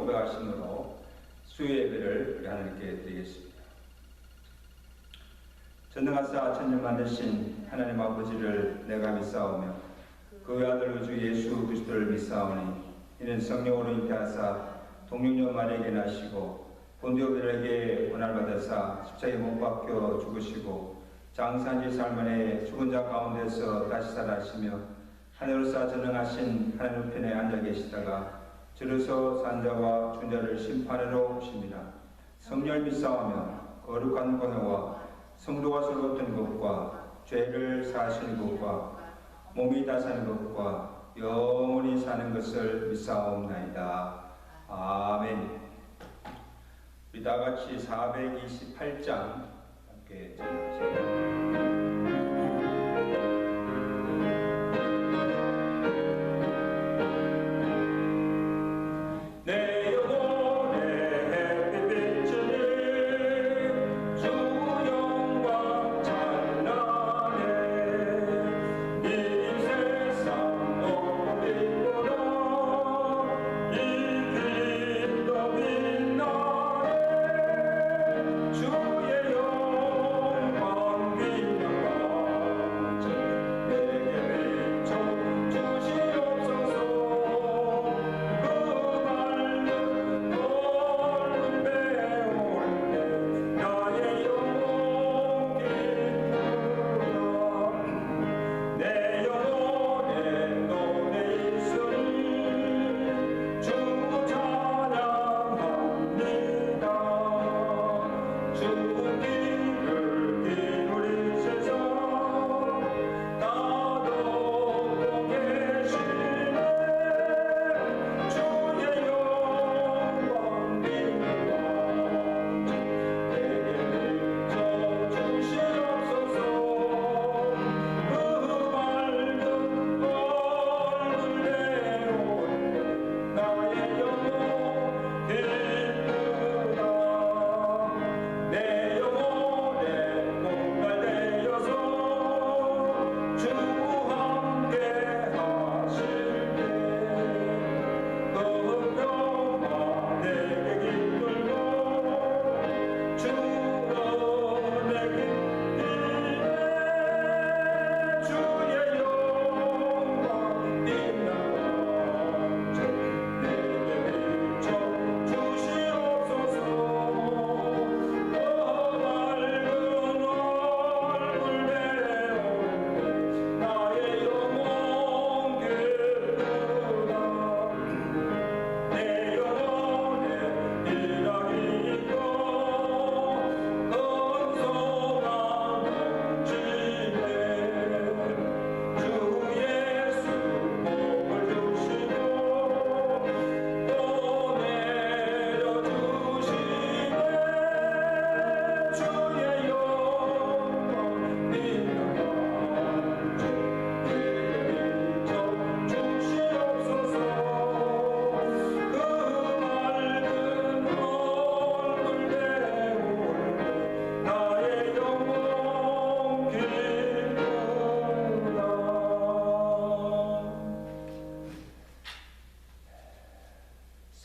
고백하심으로 수요 예배를 우리 하나님께 드리겠습니다. 전능하사 천년 만드신 하나님 아버지를 내가 믿사오며 그 아들 우주 예수 그리스도를 믿사오니 이는 성령으로 잉태하사 동육녀 마리아에게 나시고 본디오 빌라에게 고난을 받으사 십자가에 못 박혀 죽으시고 장사한 지 사흘 만에 죽은 자 가운데서 다시 살아나시며 하늘로서 전능하신 하나님 편에 앉아 계시다가 주로서 산자와 존자를 심판하러 오십니다. 성령을 믿사오며 거룩한 권능과 성도가 서로 얻는 것과 죄를 사하시는 것과 몸이 다 사는 것과 영원히 사는 것을 믿사옵나이다. 아멘. 우리 다같이 428장 함께 전하겠습니다.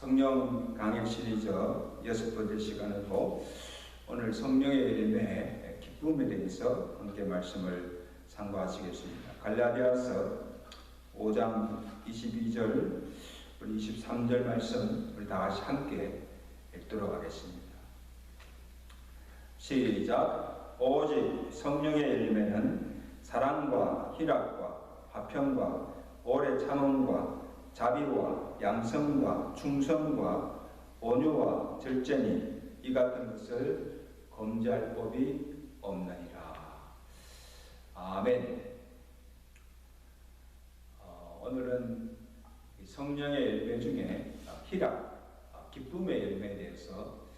성령 강의 시리즈 6번째 시간으로 오늘 성령의 열매 기쁨에 대해서 함께 말씀을 상고하시겠습니다. 갈라디아서 5장 22절 우리 23절 말씀 우리 다 같이 함께 읽도록 하겠습니다. 시작. 오직 성령의 열매는 사랑과 희락과 화평과 오래 참음과 자비와 양성과 충성과 온유와 절제니 이 같은 것을 검지할 법이 없느니라. 아멘. 오늘은 성령의 열매 중에 희락, 기쁨의 열매에 대해서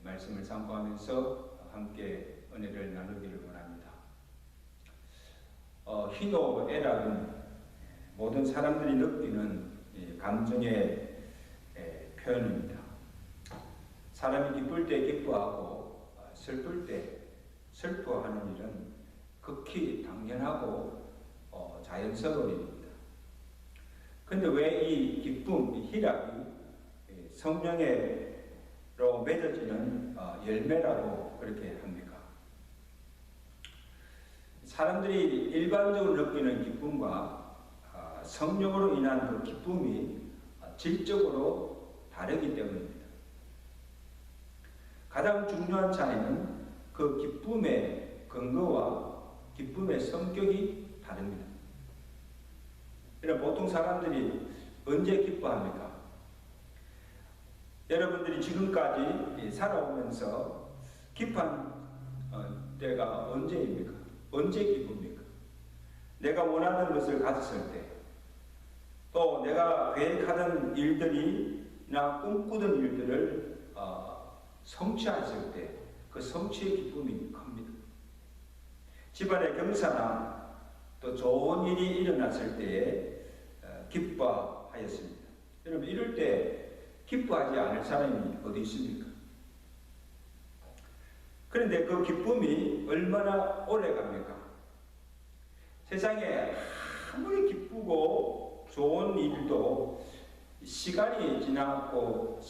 말씀을 상고하면서 함께 은혜를 나누기를 원합니다. 희노애락은 모든 사람들이 느끼는 감정의 표현입니다. 사람이 기쁠 때 기뻐하고 슬플 때 슬퍼하는 일은 극히 당연하고 자연스러운 일입니다. 그런데 왜 이 기쁨, 이 희락이 성령으로 맺어지는 열매라고 그렇게 합니까? 사람들이 일반적으로 느끼는 기쁨과 성령으로 인한 그 기쁨이 질적으로 다르기 때문입니다. 가장 중요한 차이는 그 기쁨의 근거와 기쁨의 성격이 다릅니다. 보통 사람들이 언제 기뻐합니까? 여러분들이 지금까지 살아오면서 기뻐한 때가 언제입니까? 언제 기쁩니까? 내가 원하는 것을 가졌을 때, 또 내가 계획하던 일들이나 꿈꾸던 일들을 성취했을 때, 그 성취의 기쁨이 큽니다. 집안의 경사나 또 좋은 일이 일어났을 때에 기뻐하였습니다. 여러분, 이럴 때 기뻐하지 않을 사람이 어디 있습니까? 그런데 그 기쁨이 얼마나 오래 갑니까? 세상에 아무리 기쁘고 좋은 일도 시간이 지나면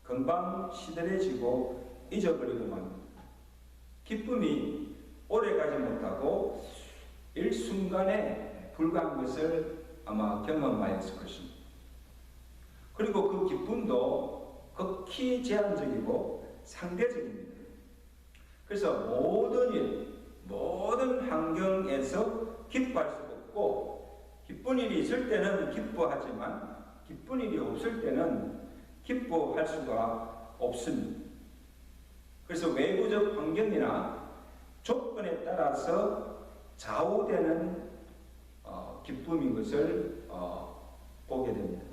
금방 시들해지고 잊어버리고 맙니다. 기쁨이 오래 가지 못하고 일순간에 불과한 것을 아마 경험하였을 것입니다. 그리고 그 기쁨도 극히 제한적이고 상대적입니다. 그래서 모든 일, 모든 환경에서 기뻐할 수 없고, 기쁜 일이 있을 때는 기뻐하지만 기쁜 일이 없을 때는 기뻐할 수가 없습니다. 그래서 외부적 환경이나 조건에 따라서 좌우되는 기쁨인 것을 보게 됩니다.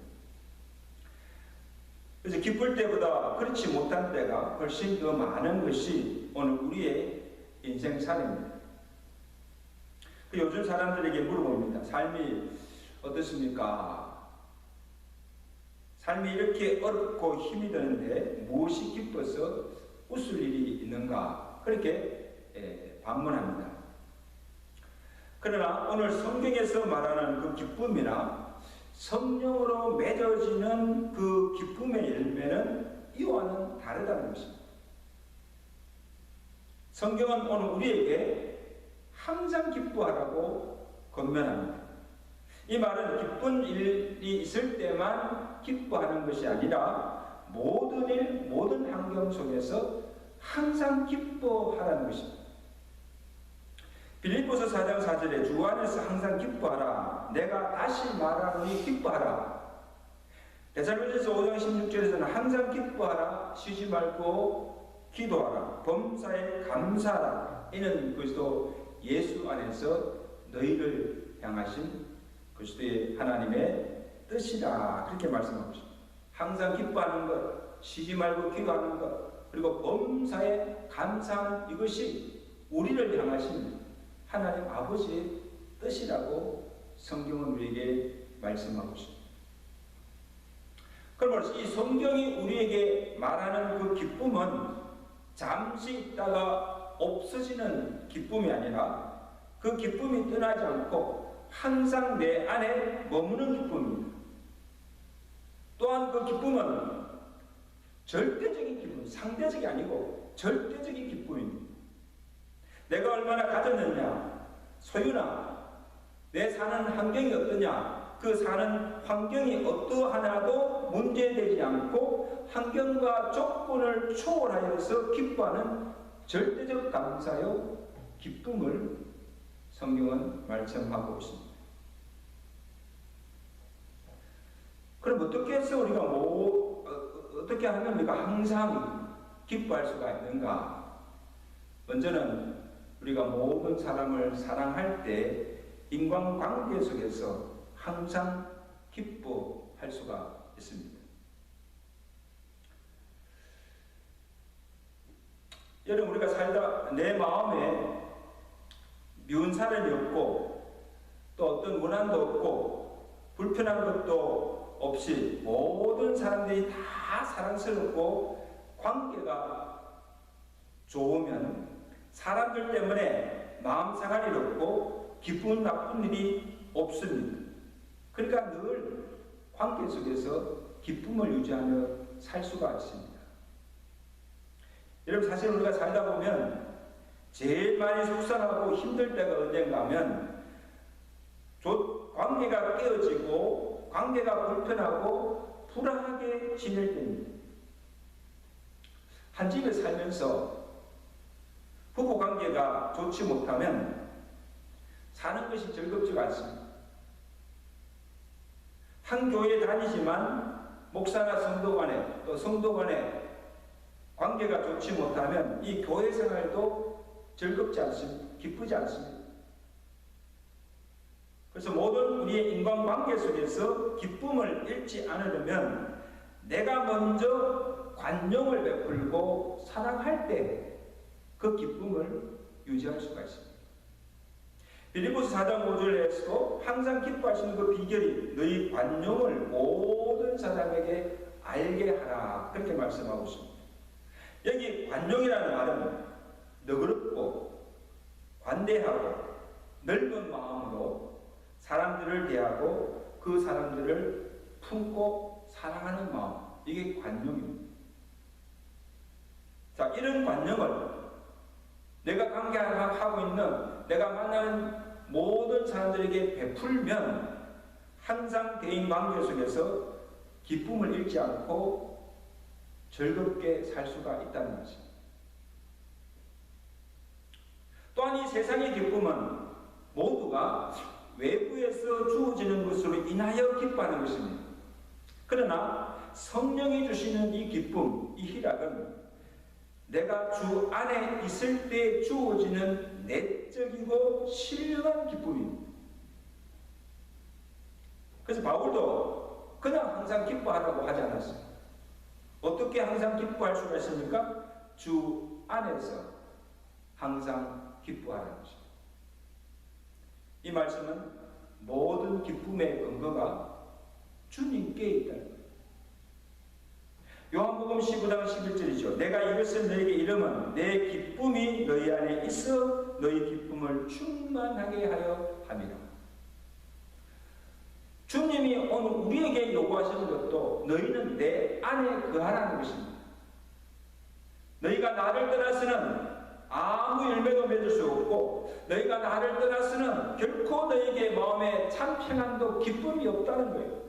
그래서 기쁠 때보다 그렇지 못한 때가 훨씬 더 많은 것이 오늘 우리의 인생살입니다. 요즘 사람들에게 물어봅니다. 삶이 어떻습니까? 삶이 이렇게 어렵고 힘이 드는데 무엇이 기뻐서 웃을 일이 있는가? 그렇게 반문합니다. 그러나 오늘 성경에서 말하는 그 기쁨이나 성령으로 맺어지는 그 기쁨의 열매는 이와는 다르다는 것입니다. 성경은 오늘 우리에게 항상 기뻐하라고 권면합니다. 이 말은 기쁜 일이 있을 때만 기뻐하는 것이 아니라 모든 일, 모든 환경 속에서 항상 기뻐하라는 것입니다. 빌립보서 4장 4절에 주 안에서 항상 기뻐하라. 내가 다시 말하노니 기뻐하라. 데살로니가서 5장 16절에서는 항상 기뻐하라. 쉬지 말고 기도하라. 범사에 감사하라. 이는 그리스도 예수 안에서 너희를 향하신 그리스도의 하나님의 뜻이라. 그렇게 말씀하고 있습니다. 항상 기뻐하는 것, 쉬지 말고 기도하는 것, 그리고 범사에 감사하는 이것이 우리를 향하신 하나님 아버지의 뜻이라고 성경은 우리에게 말씀하고 있습니다. 그러므로 이 성경이 우리에게 말하는 그 기쁨은 잠시 있다가 없어지는 기쁨이 아니라 그 기쁨이 떠나지 않고 항상 내 안에 머무는 기쁨입니다. 또한 그 기쁨은 절대적인 기쁨, 상대적이 아니고 절대적인 기쁨입니다. 내가 얼마나 가졌느냐, 소유나 내 사는 환경이 어떠냐, 그 사는 환경이 어떠하나도 문제되지 않고 환경과 조건을 초월하여서 기뻐하는 절대적 감사요 기쁨을 성경은 말씀하고 있습니다. 그럼 어떻게 해서 우리가 어떻게 하면 우리가 항상 기뻐할 수가 있는가? 먼저는 우리가 모든 사람을 사랑할 때 인간관계 속에서 항상 기뻐할 수가 있습니다. 여러분, 우리가 살다 내 마음에 미운 사람이 없고 또 어떤 원한도 없고 불편한 것도 없이 모든 사람들이 다 사랑스럽고 관계가 좋으면 사람들 때문에 마음 상할 일 없고 기분 나쁜 일이 없습니다. 그러니까 늘 관계 속에서 기쁨을 유지하며 살 수가 있습니다. 여러분, 사실 우리가 살다 보면 제일 많이 속상하고 힘들 때가 언젠가 하면 관계가 깨어지고 관계가 불편하고 불안하게 지낼 때입니다. 한 집에 살면서 부부 관계가 좋지 못하면 사는 것이 즐겁지가 않습니다. 한 교회에 다니지만 목사나 성도 간에 또 성도 간에 관계가 좋지 못하면 이 교회 생활도 즐겁지 않습니다. 기쁘지 않습니다. 그래서 모든 우리의 인간관계 속에서 기쁨을 잃지 않으려면 내가 먼저 관용을 베풀고 사랑할 때 그 기쁨을 유지할 수가 있습니다. 빌립보서 4장 5절에서도 항상 기뻐하시는 그 비결이 너희 관용을 모든 사람에게 알게 하라, 그렇게 말씀하고 있습니다. 여기 관용이라는 말은 너그럽고 관대하고 넓은 마음으로 사람들을 대하고 그 사람들을 품고 사랑하는 마음, 이게 관용입니다. 자, 이런 관용을 내가 관계하고 있는, 내가 만나는 모든 사람들에게 베풀면 항상 대인 관계 속에서 기쁨을 잃지 않고 즐겁게 살 수가 있다는 것입니다. 또한 이 세상의 기쁨은 모두가 외부에서 주어지는 것으로 인하여 기뻐하는 것입니다. 그러나 성령이 주시는 이 기쁨, 이 희락은 내가 주 안에 있을 때 주어지는 내적이고 신령한 기쁨입니다. 그래서 바울도 그냥 항상 기뻐하라고 하지 않았습니다. 어떻게 항상 기뻐할 수가 있습니까? 주 안에서 항상 기뻐하라는 것입니다. 이 말씀은 모든 기쁨의 근거가 주님께 있다는 거예요. 요한복음 19장 11절이죠. 내가 이것을 너에게 이르면 내 기쁨이 너희 안에 있어 너희 기쁨을 충만하게 하여 함이라. 주님이 오늘 우리에게 요구하시는 것도 너희는 내 안에 거하라는 것입니다. 너희가 나를 떠나서는 아무 열매도 맺을 수 없고 너희가 나를 떠나서는 결코 너희에게 마음에 참 평안도 기쁨이 없다는 거예요.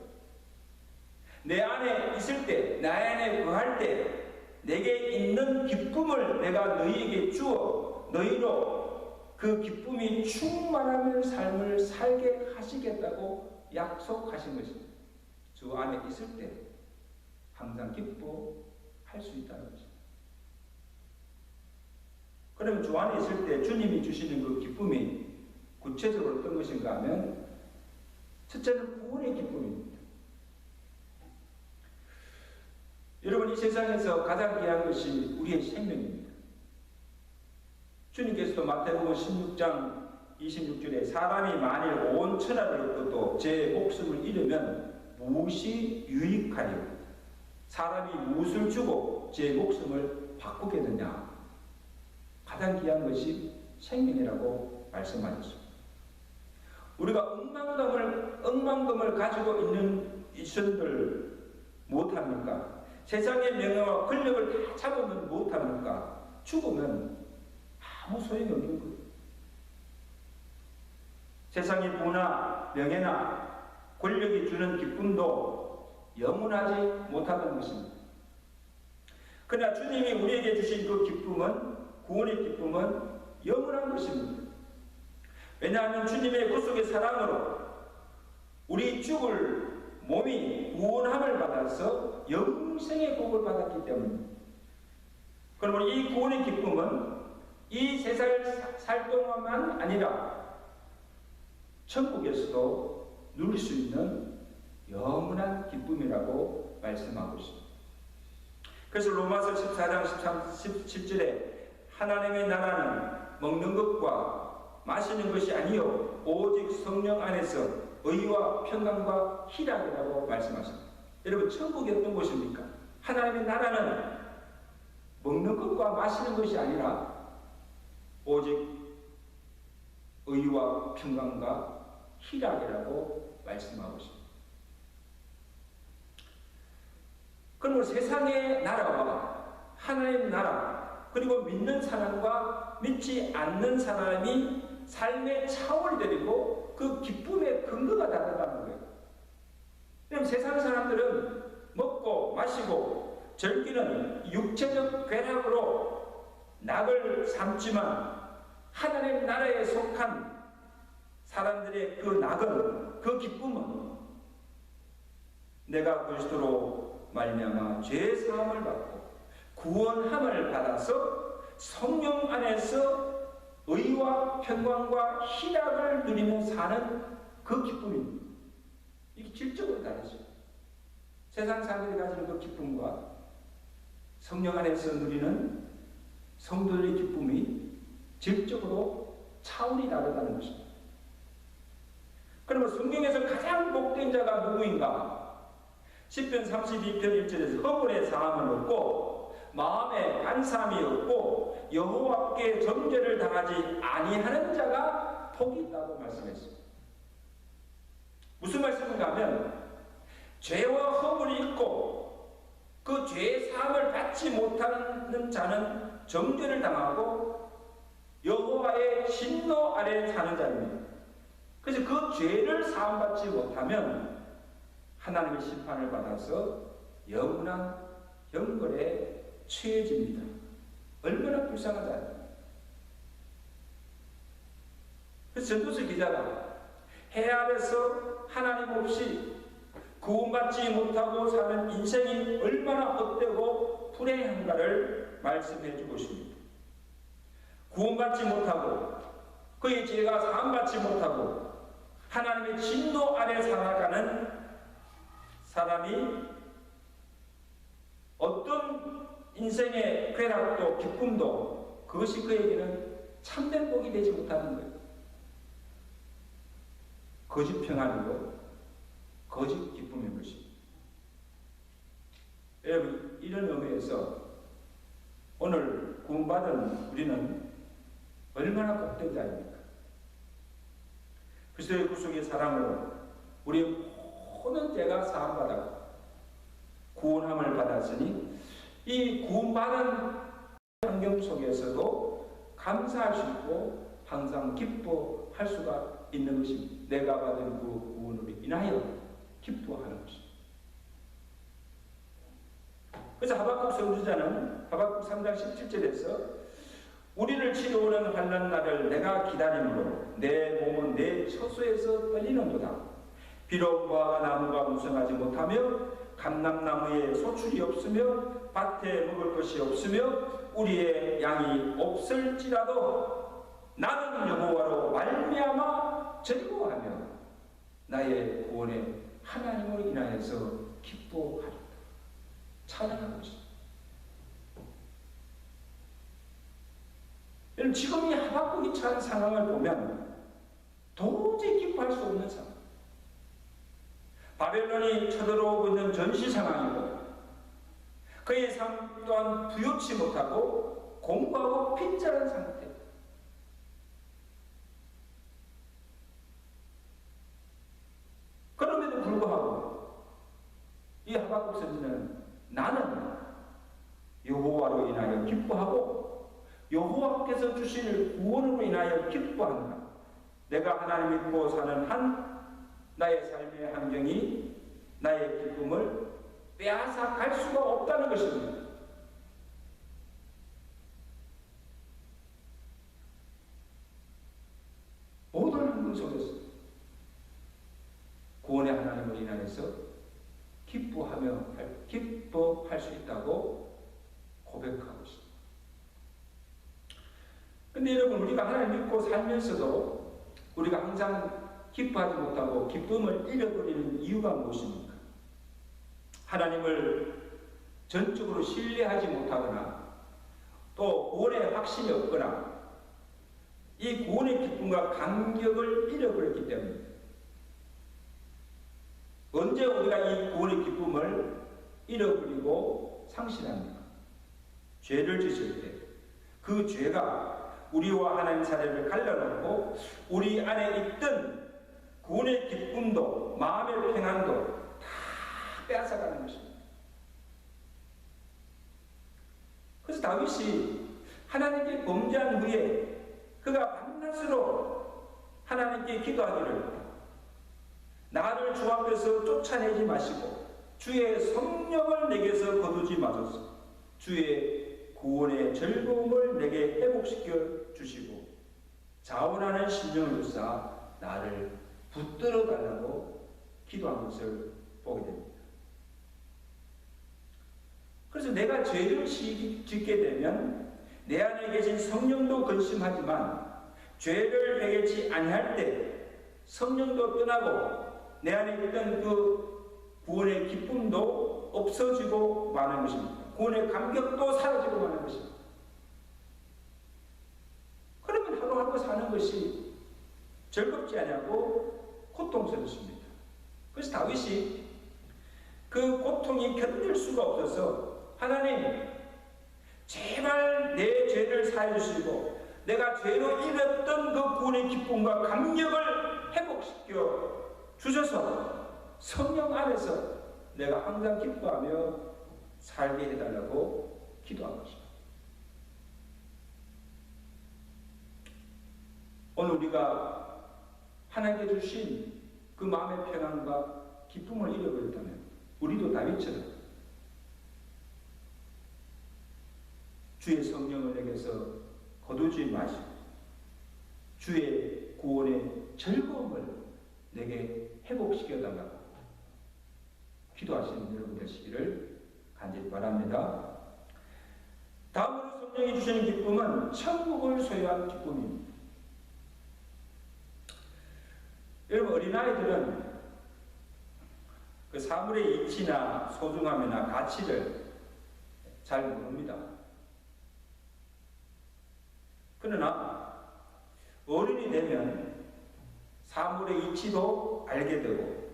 내 안에 있을 때, 내 안에 거할 때 내게 있는 기쁨을 내가 너희에게 주어 너희로 그 기쁨이 충만한 삶을 살게 하시겠다고 약속하신 것입니다. 주 안에 있을 때 항상 기뻐할 수 있다는 것입니다. 그러면 주 안에 있을 때 주님이 주시는 그 기쁨이 구체적으로 어떤 것인가 하면 첫째는 구원의 기쁨입니다. 여러분, 이 세상에서 가장 귀한 것이 우리의 생명입니다. 주님께서도 마태복음 16장 26절에 사람이 만일 온 천하를 얻고도 제 목숨을 잃으면 무엇이 유익하리요? 사람이 무엇을 주고 제 목숨을 바꾸겠느냐? 가장 귀한 것이 생명이라고 말씀하셨습니다. 우리가 억만금을 가지고 있는 이천들 무엇합니까? 세상의 명예와 권력을 다 잡으면 무엇합니까? 죽으면 아무 소용이 없는 거예요. 세상의 부나 명예나 권력이 주는 기쁨도 영원하지 못하는 것입니다. 그러나 주님이 우리에게 주신 그 기쁨은, 구원의 기쁨은 영원한 것입니다. 왜냐하면 주님의 구속의 사랑으로 우리 죽을 몸이 구원함을 받아서 영생의 복을 받았기 때문입니다. 그러면 이 구원의 기쁨은 이 세상을 살 동안만 아니라 천국에서도 누릴 수 있는 영원한 기쁨이라고 말씀하고 있습니다. 그래서 로마서 14장 17절에 하나님의 나라는 먹는 것과 마시는 것이 아니요 오직 성령 안에서 의와 평강과 희락이라고 말씀하십니다. 여러분, 천국이 어떤 곳입니까? 하나님의 나라는 먹는 것과 마시는 것이 아니라 오직 의와 평강과 희락이라고 말씀하고 있습니다. 그러면 세상의 나라와 하나님 나라, 그리고 믿는 사람과 믿지 않는 사람이 삶의 차원이 되고 그 기쁨의 근거가 다르다는 거예요. 그럼 세상 사람들은 먹고 마시고 즐기는 육체적 쾌락으로 낙을 삼지만, 하나님 나라에 속한 사람들의 그 낙은, 그 기쁨은 내가 그리스도로 말미암아 죄 사함을 받고 구원함을 받아서 성령 안에서 의와 평강과 희락을 누리며 사는 그 기쁨입니다. 이게 질적으로 다르죠. 세상 사람들이 가지는 그 기쁨과 성령 안에서 누리는 성도들의 기쁨이 질적으로 차원이 다르다는 것입니다. 그러면 성경에서 가장 복된 자가 누구인가? 시편 32편 1절에서 허물의 사함을 얻고 마음에 간사함이 없고 여호와께 정죄를 당하지 아니하는 자가 복이 있다고 말씀했습니다. 무슨 말씀인가 하면, 죄와 허물이 있고 그 죄의 사함을 받지 못하는 자는 정죄를 당하고 여호와의 진노 아래 사는 자입니다. 그래서 그 죄를 사함받지 못하면 하나님의 심판을 받아서 영원한 영벌에 처해집니다. 얼마나 불쌍한 자입니까? 그래서 전도서 기자가 해 아래서 하나님 없이 구원받지 못하고 사는 인생이 얼마나 헛되고 불행한가를 말씀해 주고 있습니다. 구원받지 못하고 그의 죄가 사함받지 못하고 하나님의 진노 아래 살아가는 사람이 어떤 인생의 쾌락도 기쁨도 그것이 그에게는 참된 복이 되지 못하는 거예요. 거짓 평안이고 거짓 기쁨인 것입니다. 여러분, 이런 의미에서 오늘 구원받은 우리는 얼마나 복된 자입니까? 그리스도의 구속의 사랑으로 우리의 모든 죄가 사함받았고 구원함을 받았으니 이 구원받은 환경 속에서도 감사할 수 있고 항상 기뻐할 수가 있는 것입니다. 내가 받은 그 구원으로 인하여 기뻐하는 것입니다. 그래서 하박국 선지자는 하박국 3장 17절에서 우리를 치러오는 환난 날을 내가 기다림으로 내 몸은 내 처소에서 떨리는도다. 비록 무화과 나무가 무성하지 못하며 감람나무에 소출이 없으며 밭에 먹을 것이 없으며 우리의 양이 없을지라도 나는 여호와로 말미암아 즐거워하며 나의 구원의 하나님을 인하여서 기뻐하리라. 찬양하는 것입니다. 여러분, 지금 이 하박국이 처한 상황을 보면 도저히 기뻐할 수 없는 상황. 바벨론이 쳐들어오고 있는 전시 상황이고 그의 삶 또한 부요치 못하고 공부하고 빈자란 상태. 그럼에도 불구하고 이 하박국 선지자는 나는 여호와로 인하여 기뻐하고 여호와께서 주실 구원으로 인하여 기뻐한다. 내가 하나님 믿고 사는 한 나의 삶의 환경이 나의 기쁨을 빼앗아 갈 수가 없다는 것입니다. 모든 환경 속에서 구원의 하나님을 인하여서 기뻐할 수 있다고 고백하고 있습니다. 근데 여러분, 우리가 하나님 믿고 살면서도 우리가 항상 기뻐하지 못하고 기쁨을 잃어버리는 이유가 무엇입니까? 하나님을 전적으로 신뢰하지 못하거나 또 구원의 확신이 없거나 이 구원의 기쁨과 감격을 잃어버렸기 때문입니다. 언제 우리가 이 구원의 기쁨을 잃어버리고 상실합니까? 죄를 지을 때 그 죄가 우리와 하나님 사이를 갈라놓고 우리 안에 있던 구원의 기쁨도 마음의 평안도 다 빼앗아가는 것입니다. 다윗이 하나님께 범죄한 후에 그가 밤낮으로 하나님께 기도하기를 나를 주 앞에서 쫓아내지 마시고 주의 성령을 내게서 거두지 마소서. 주의 구원의 즐거움을 내게 회복시켜 주시고 자원하는 심령을 주사 나를 붙들어 달라고 기도한 것을 보게 됩니다. 그래서 내가 죄를 짓게 되면 내 안에 계신 성령도 근심하지만 죄를 행하지 아니할 때 성령도 떠나고 내 안에 있던 그 구원의 기쁨도 없어지고 마는 것입니다. 구원의 감격도 사라지고 마는 것입니다. 그러면 하루하루 사는 것이 즐겁지 않냐고 고통스럽습니다. 그래서 다윗이 그 고통이 견딜 수가 없어서 하나님 제발 내 죄를 사해 주시고 내가 죄로 인했던 그 구원의 기쁨과 감격을 회복시켜 주셔서 성령 안에서 내가 항상 기뻐하며 살게 해달라고 기도한 것입니다. 오늘 우리가 하나님께 주신 그 마음의 평안과 기쁨을 잃어버렸다면 우리도 다윗처럼 주의 성령을 내게서 거두지 마시고 주의 구원의 즐거움을 내게 회복시켜 달라고 기도하시는 여러분 되시기를 간절히 바랍니다. 다음으로 성령이 주시는 기쁨은 천국을 소유한 기쁨입니다. 여러분 어린아이들은 그 사물의 이치나 소중함이나 가치를 잘 모릅니다. 그러나 어른이 되면 사물의 이치도 알게 되고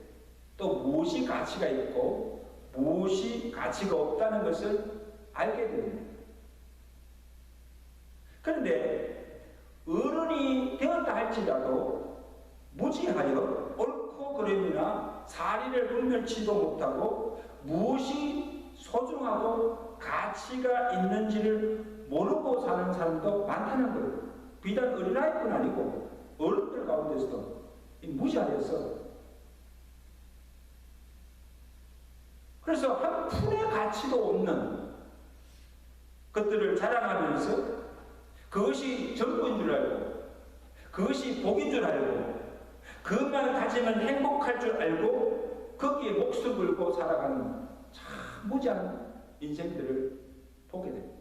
또 무엇이 가치가 있고 무엇이 가치가 없다는 것을 알게 됩니다. 그런데 어른이 되었다 할지라도 무지하여 옳고 그름이나 사리를 분별치도 못하고 무엇이 소중하고 가치가 있는지를 모르고 사는 사람도 많다는 거예요. 비단 어린아이뿐 아니고 어른들 가운데서도 무지하여서 그래서 한 푼의 가치도 없는 것들을 자랑하면서 그것이 전부인 줄 알고 그것이 복인 줄 알고 그것만 가지면 행복할 줄 알고 거기에 목숨 걸고 살아가는 참 무지한 인생들을 보게 됩니다.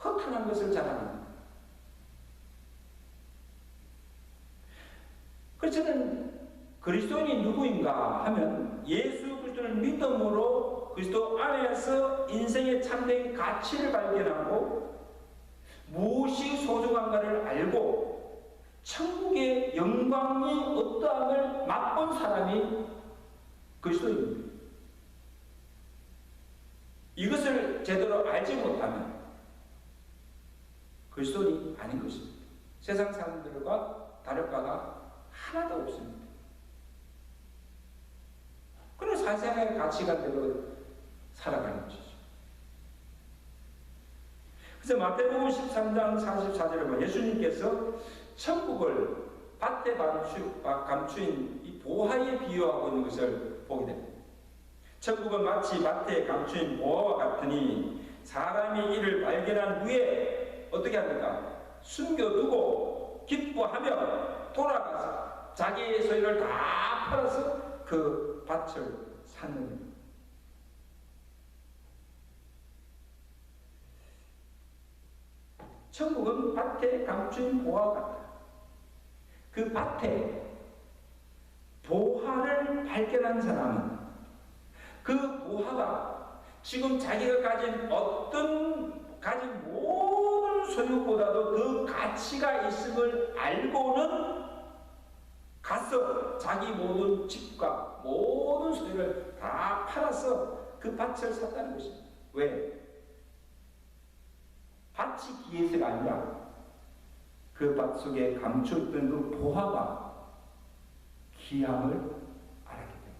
허탄한 것을 자랑합니다. 그래서 저는 그리스도인이 누구인가 하면 예수 그리스도를 믿음으로 그리스도 안에서 인생의 참된 가치를 발견하고 무엇이 소중한가를 알고 천국의 영광이 어떠함을 맛본 사람이 그리스도입니다. 이것을 제대로 알지 못하면 그리스도인이 아닌 것입니다. 세상 사람들과 다를 바가 하나도 없습니다. 그래서 사생의 가치관대로 살아가는 것이죠. 그래서 마태복음 13장 44절에 보면 예수님께서 천국을 밭에 감추인 이 보화에 비유하고 있는 것을 보게 됩니다. 천국은 마치 밭에 감추인 보화와 같으니 사람이 이를 발견한 후에 어떻게 합니까? 숨겨두고 기뻐하며 돌아가서 자기의 소유를 다 팔아서 그 밭을 샀느니라. 천국은 밭에 감춘 보화 같다. 그 밭에 보화를 발견한 사람은 그 보화가 지금 자기가 가진 모든 소유보다도 더 가치가 있음을 알고는 가서 자기 모든 집과 모든 소유를 다 팔아서 그 밭을 샀다는 것입니다. 왜? 밭이 기해서가 아니라 그 밭 속에 감춰있던 그 보화가 귀함을 알았기 때문에.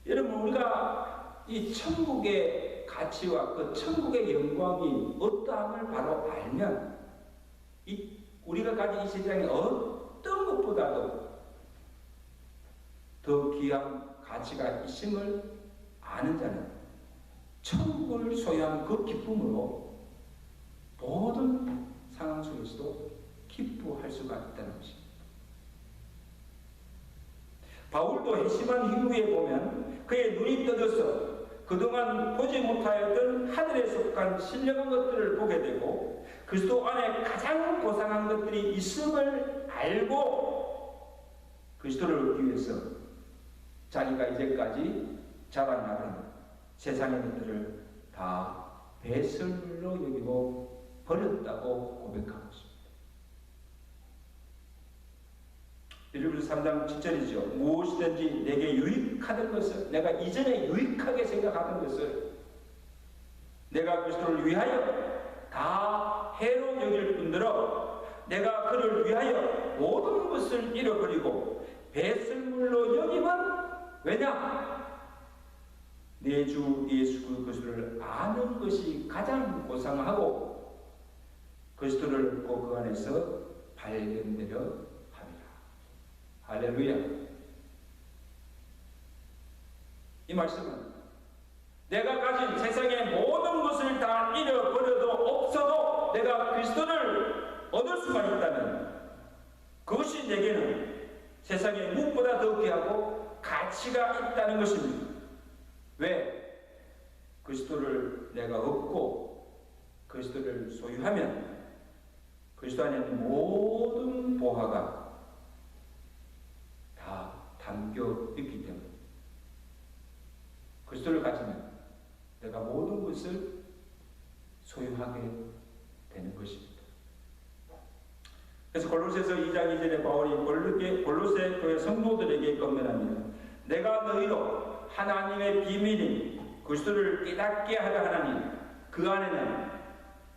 여러분, 우리가 이 천국의 가치와 그 천국의 영광이 어떠함을 바로 알면 우리가 가진 이 세상에 어떤 것보다도 더 귀한 가치가 있음을 아는 자는 천국을 소유한 그 기쁨으로 모든 상황 속에서도 기뻐할 수가 있다는 것입니다. 바울도 회심한 이후에 보면 그의 눈이 떠져서 그동안 보지 못하였던 하늘에 속한 신령한 것들을 보게 되고 그리스도 안에 가장 고상한 것들이 있음을 알고 그리스도를 얻기 위해서 자기가 이제까지 자랑하던 세상의 것들을 다 배설물로 여기고 버렸다고 고백하고 있습니다. 빌립보서 3장 7절이죠. 무엇이든지 내게 유익하던 것을, 내가 이전에 유익하게 생각하던 것을 내가 그리스도를 위하여 다 해로 여길 뿐더러 내가 그를 위하여 모든 것을 잃어버리고 배설물로 여기면 왜냐? 내 주 예수 그리스도를 아는 것이 가장 고상하고 그리스도를 얻고 그 안에서 발견되려 합니다. 할렐루야. 이 말씀은 내가 가진 세상의 모든 것을 다 잃어버려도 없어도 내가 그리스도를 얻을 수가 있다면 그것이 내게는 세상의 무엇보다 더 귀하고 가치가 있다는 것입니다. 왜? 그리스도를 내가 얻고 그리스도를 소유하면 그리스도 안에 있는 모든 보화가 다 담겨 있기 때문에 그리스도를 가지면 내가 모든 것을 소유하게 되는 것입니다. 그래서 골로새서 2장 2절에 바울이 골로새 교회 성도들에게 권면합니다. 내가 너희로 하나님의 비밀인 그리스도를 깨닫게 하려 하나니 그 안에는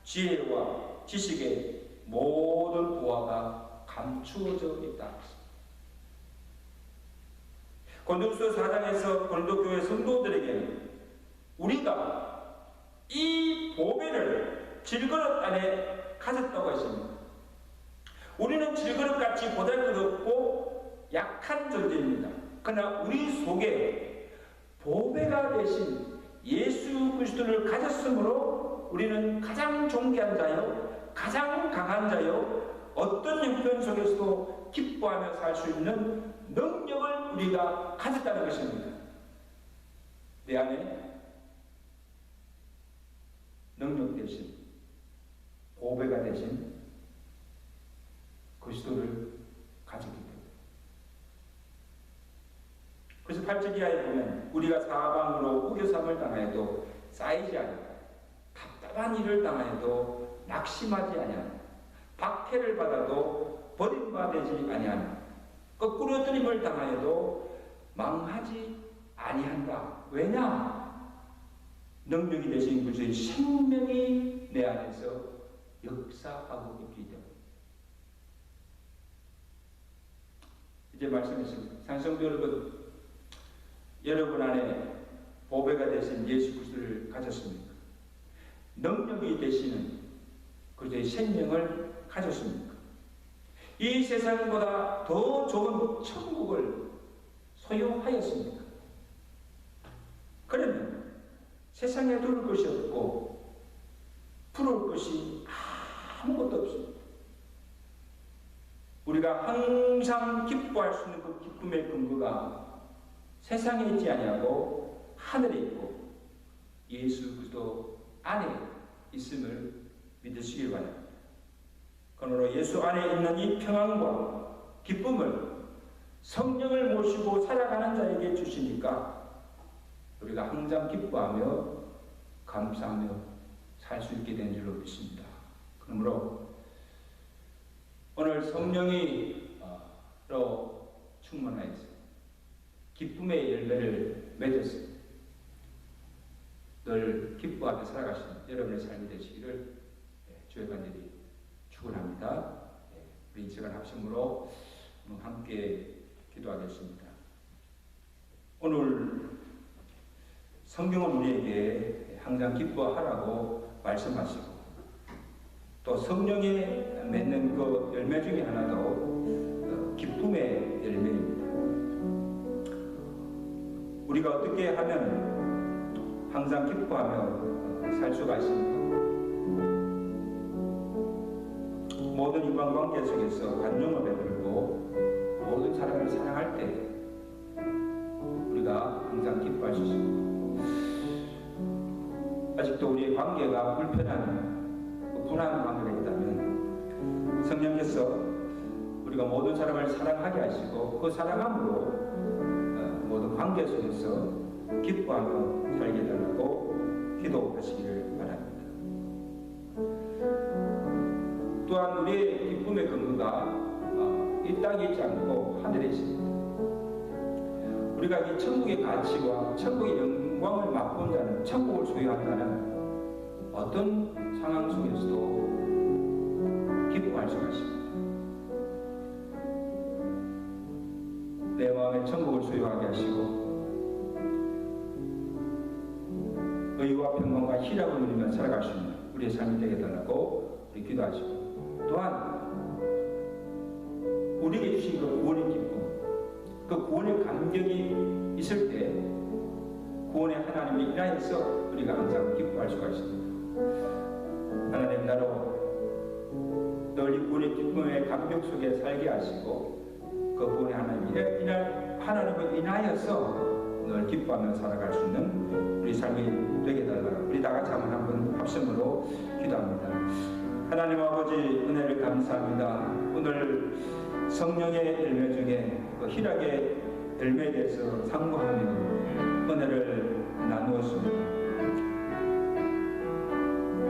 지혜와 지식의 모든 보화가 감추어져 있다. 고린도후서 4장에서 고린도 교회 성도들에게는 우리가 이 보배를 질그릇 안에 가졌다고 했습니다. 우리는 질그릇같이 보잘것없고 약한 존재입니다. 그러나 우리 속에 보배가 되신 예수 그리스도를 가졌으므로 우리는 가장 존귀한 자요, 가장 강한 자요, 어떤 형편 속에서도 기뻐하며 살 수 있는 능력을 우리가 가졌다는 것입니다. 내 안에 능력 대신 보배가 되신 그리스도를 가졌기 때문에. 그래서 8절 이하에 보면 우리가 사방으로 우겨삼을 당하여도 쌓이지 아니하고 답답한 일을 당하여도 낙심하지 아니하고 박해를 받아도 버림받지 아니하고 거꾸로 들임을 당하여도 망하지 아니한다. 왜냐? 능력이 되신 그리스도의 생명이 내 안에서 역사하고 있기 때문에. 이제 말씀했습니다. 상성도 여러분 안에 보배가 되신 예수 그리스도를 가졌습니까? 능력이 되시는 그리스도의 생명을 가졌습니까? 이 세상보다 더 좋은 천국을 소유하였습니까? 그러면 세상에 둘 것이 없고 부러울 것이 아무것도 없습니다. 우리가 항상 기뻐할 수 있는 그 기쁨의 근거가 세상에 있지 아니하고 하늘에 있고 예수 그리스도 안에 있음을 믿으시길 바랍니다. 그러므로 예수 안에 있는 이 평안과 기쁨을 성령을 모시고 살아가는 자에게 주시니까 우리가 항상 기뻐하며 감사하며 살 수 있게 된 줄로 믿습니다. 그러므로 오늘 성령이로 충만하여서 기쁨의 열매를 맺어서 늘 기뻐하며 살아가시는 여러분의 삶이 되시기를 주의 간절히 축원합니다. 우리 이 시간 합심으로 함께 기도하겠습니다. 오늘 성경은 우리에게 항상 기뻐하라고 말씀하시고 또 성령에 맺는 그 열매 중에 하나도 기쁨의 열매입니다. 우리가 어떻게 하면 항상 기뻐하며 살 수가 있습니까? 모든 인간관계 속에서 관용을 베풀고 모든 사람을 사랑할 때 우리가 항상 기뻐할 수 있습니다. 아직도 우리의 관계가 불편한 불안한 관계가 있다면 성령께서 우리가 모든 사람을 사랑하게 하시고 그 사랑함으로 모든 관계 속에서 기뻐하며 살게 해달라고 기도하시기를 바랍니다. 또한 우리의 기쁨의 근거가 이 땅에 있지 않고 하늘에 있습니다. 우리가 이 천국의 가치와 천국의 영광을 맛본 자는, 천국을 소유한다는 어떤 상황 속에서도 기뻐할 수가 있습니다. 내 마음에 천국을 소유하게 하시고 의와 평강과 희락을 누리며 살아갈 수 있는 우리의 삶이 되게 해달라고 우리 기도하시고, 또한 우리에게 주신 그 구원의 기쁨, 그 구원의 감격이 있을 때 구원의 하나님이 인하여서 우리가 항상 기뻐할 수가 있습니다. 하나님, 나로 널 이 구원의 기쁨의 감격 속에 살게 하시고 그 구원의 하나님을 인하여서 늘 기뻐하며 살아갈 수 있는 우리 삶이 되게 해달라고 우리 다 같이 한번 합심으로 기도합니다. 하나님 아버지, 은혜를 감사합니다. 오늘 성령의 열매 중에 그 희락의 열매에 대해서 상고하며 은혜를 나누었습니다.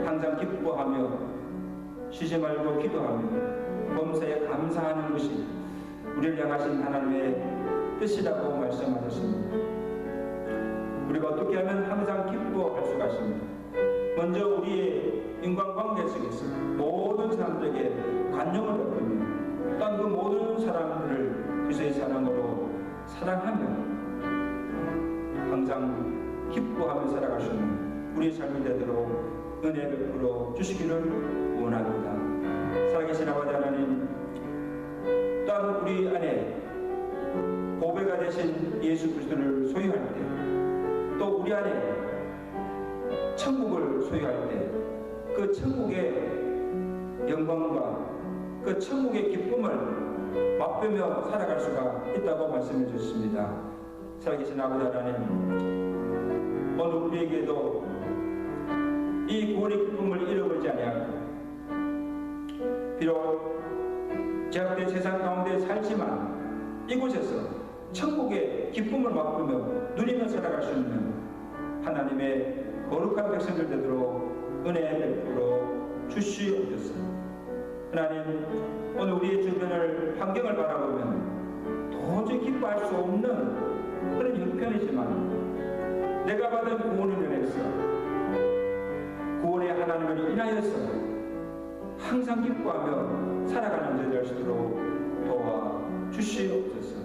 항상 기뻐하며 쉬지 말고 기도하며 범사에 감사하는 것이 우리를 향하신 하나님의 뜻이라고 말씀하셨습니다. 우리가 어떻게 하면 항상 기뻐할 수가 있습니다. 먼저 우리의 인간관계 속에서 모든 사람들에게 관용을 베풀며 또한 그 모든 사람들을 그리스도의 사랑으로 사랑하며 항상 기뻐하며 살아갈 수 있는 우리의 삶이 되도록 은혜 베풀어 주시기를 원합니다. 살아계신 아버지 하나님, 또한 우리 안에 보배가 되신 예수 그리스도를 소유할 때, 또 우리 안에 천국을 소유할 때 그 천국의 영광과 그 천국의 기쁨을 맛보며 살아갈 수가 있다고 말씀해 주셨습니다. 살아계신 아버지 하나님, 오늘 우리에게도 이 구원의 기쁨을 잃어버리지 아니하고 비록 제약된 세상 가운데 살지만 이곳에서 천국의 기쁨을 맛보며 누리며 살아갈 수 있는 하나님의 거룩한 백성들 되도록 은혜 베풀어 주시옵소서. 하나님, 오늘 우리의 주변을 환경을 바라보면 도저히 기뻐할 수 없는 그런 형편이지만 내가 받은 구원을 인해서 구원의 하나님을 인하여서 항상 기뻐하며 살아가는 자 될 수 있도록 도와 주시옵소서.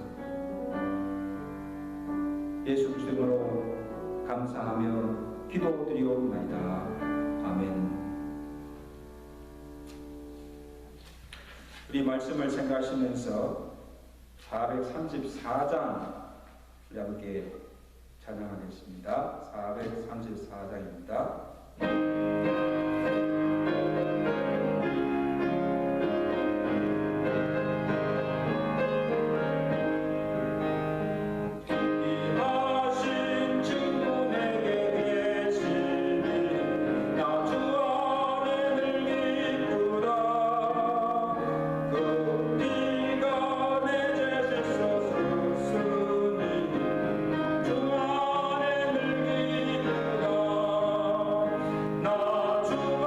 예수 그리스도로 감사하며 기도드리옵나이다. 아멘. 우리 말씀을 생각하시면서 434장 우리 함께 찬양하겠습니다. 434장입니다. 주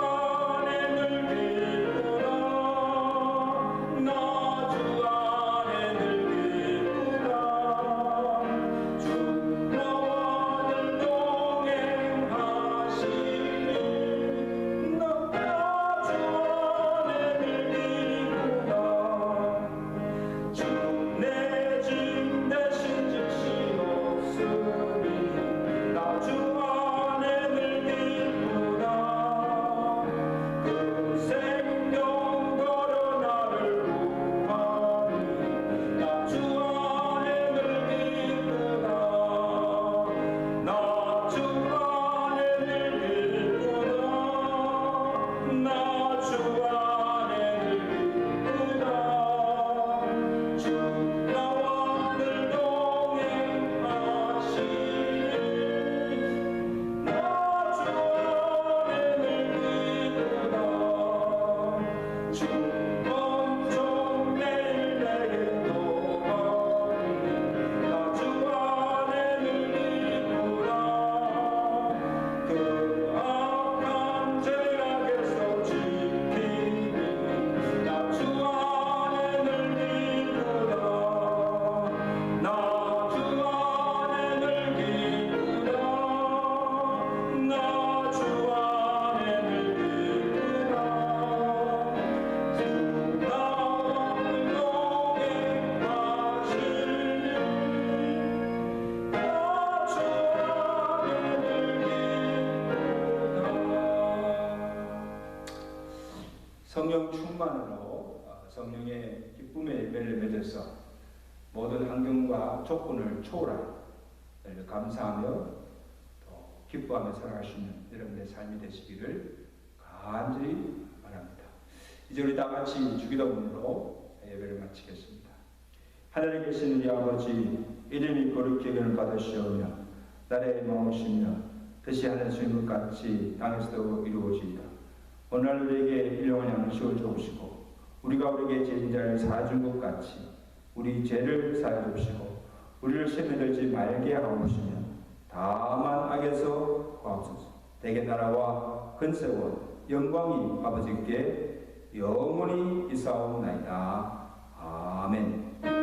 성령 충만으로 성령의 기쁨의 열매를 맺어서 모든 환경과 조건을 초월하여 감사하며 또 기뻐하며 살아갈 수 있는 여러분의 삶이 되시기를 간절히 바랍니다. 이제 우리 다 같이 주기도문으로 예배를 마치겠습니다. 하늘에 계신 우리 아버지, 이름이 거룩히 여김을 받으시오며 나라의 마음이시며 뜻이 하늘에서 이룬 것 같이 땅에서도 이루어지이다. 오늘 우리에게 일용할 양식을 주옵시고 우리가 우리에게 죄진 자를 사해준 것 같이 우리 죄를 사해 주옵시고 우리를 시험에 들지 말게 하옵시며 다만 악에서 구하옵소서. 대개 나라와 근세와 영광이 아버지께 영원히 있사옵나이다. 아멘.